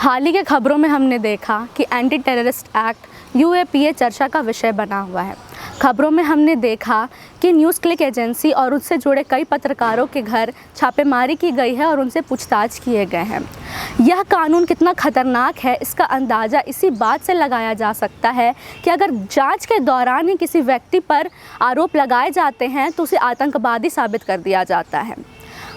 हाल ही के खबरों में हमने देखा कि एंटी टेररिस्ट एक्ट यूएपीए चर्चा का विषय बना हुआ है। खबरों में हमने देखा कि न्यूज़ क्लिक एजेंसी और उससे जुड़े कई पत्रकारों के घर छापेमारी की गई है और उनसे पूछताछ किए गए हैं। यह कानून कितना खतरनाक है इसका अंदाज़ा इसी बात से लगाया जा सकता है कि अगर जांच के दौरान ही किसी व्यक्ति पर आरोप लगाए जाते हैं तो उसे आतंकवादी साबित कर दिया जाता है।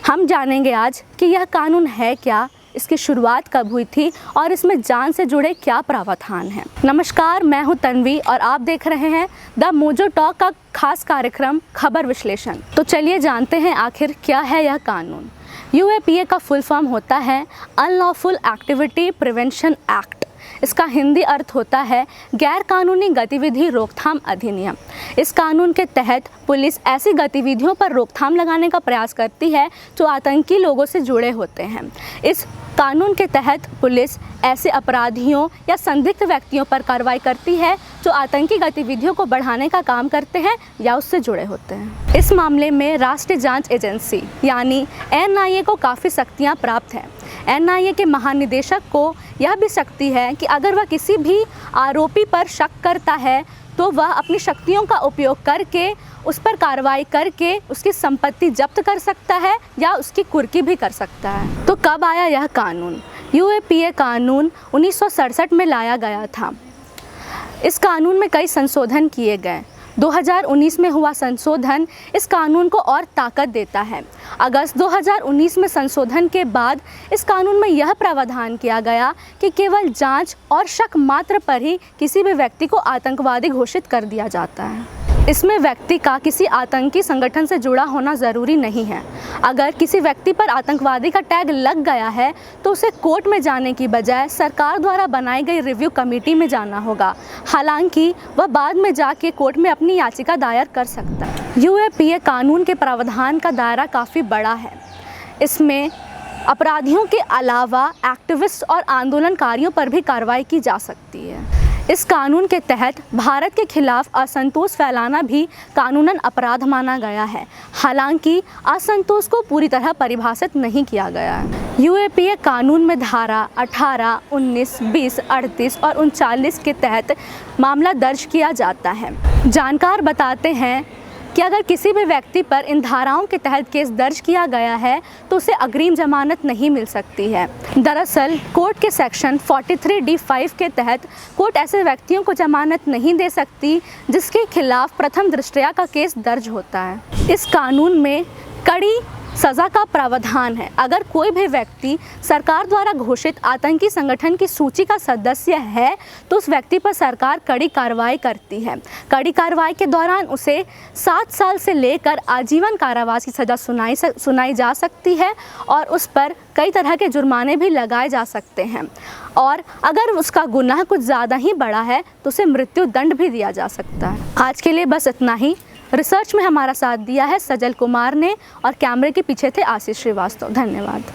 हम जानेंगे आज कि यह कानून है क्या, इसकी शुरुआत कब हुई थी और इसमें जान से जुड़े क्या प्रावधान हैं। नमस्कार, मैं हूं तन्वी और आप देख रहे हैं द मोजो टॉक का खास कार्यक्रम खबर विश्लेषण। तो चलिए जानते हैं आखिर क्या है यह कानून। यूएपीए का फुल फॉर्म होता है अनलॉफुल एक्टिविटी प्रिवेंशन एक्ट। इसका हिंदी अर्थ होता है गैर कानूनी गतिविधि रोकथाम अधिनियम। इस कानून के तहत पुलिस ऐसी गतिविधियों पर रोकथाम लगाने का प्रयास करती है जो आतंकी लोगों से जुड़े होते हैं। इस कानून के तहत पुलिस ऐसे अपराधियों या संदिग्ध व्यक्तियों पर कार्रवाई करती है जो आतंकी गतिविधियों को बढ़ाने का काम करते हैं या उससे जुड़े होते हैं। इस मामले में राष्ट्रीय जांच एजेंसी यानी एनआईए को काफ़ी शक्तियाँ प्राप्त हैं। एनआईए के महानिदेशक को यह भी शक्ति है कि अगर वह किसी भी आरोपी पर शक करता है तो वह अपनी शक्तियों का उपयोग करके उस पर कार्रवाई करके उसकी संपत्ति जब्त कर सकता है या उसकी कुर्की भी कर सकता है। तो कब आया यह कानून? यूएपीए कानून 1967 में लाया गया था। इस कानून में कई संशोधन किए गए। 2019 में हुआ संशोधन इस कानून को और ताकत देता है। अगस्त 2019 में संशोधन के बाद इस कानून में यह प्रावधान किया गया कि केवल जांच और शक मात्र पर ही किसी भी व्यक्ति को आतंकवादी घोषित कर दिया जाता है। इसमें व्यक्ति का किसी आतंकी संगठन से जुड़ा होना ज़रूरी नहीं है। अगर किसी व्यक्ति पर आतंकवादी का टैग लग गया है तो उसे कोर्ट में जाने की बजाय सरकार द्वारा बनाई गई रिव्यू कमेटी में जाना होगा। हालांकि वह बाद में जाके कोर्ट में अपनी याचिका दायर कर सकता है। यूएपीए कानून के प्रावधान का दायरा काफ़ी बड़ा है। इसमें अपराधियों के अलावा एक्टिविस्ट और आंदोलनकारियों पर भी कार्रवाई की जा सकती है। इस कानून के तहत भारत के खिलाफ असंतोष फैलाना भी कानूनन अपराध माना गया है। हालांकि असंतोष को पूरी तरह परिभाषित नहीं किया गया है। यूएपीए कानून में धारा 18, 19, 20, 38 और 39 के तहत मामला दर्ज किया जाता है। जानकार बताते हैं कि अगर किसी भी व्यक्ति पर इन धाराओं के तहत केस दर्ज किया गया है तो उसे अग्रिम जमानत नहीं मिल सकती है। दरअसल कोर्ट के सेक्शन 43D5 के तहत कोर्ट ऐसे व्यक्तियों को जमानत नहीं दे सकती जिसके खिलाफ प्रथम दृष्टया का केस दर्ज होता है। इस कानून में कड़ी सज़ा का प्रावधान है। अगर कोई भी व्यक्ति सरकार द्वारा घोषित आतंकी संगठन की सूची का सदस्य है तो उस व्यक्ति पर सरकार कड़ी कार्रवाई करती है। कड़ी कार्रवाई के दौरान उसे 7 साल से लेकर आजीवन कारावास की सज़ा सुनाई जा सकती है और उस पर कई तरह के जुर्माने भी लगाए जा सकते हैं। और अगर उसका गुनाह कुछ ज़्यादा ही बड़ा है तो उसे मृत्यु दंड भी दिया जा सकता है। आज के लिए बस इतना ही। रिसर्च में हमारा साथ दिया है सजल कुमार ने और कैमरे के पीछे थे आशीष श्रीवास्तव। धन्यवाद।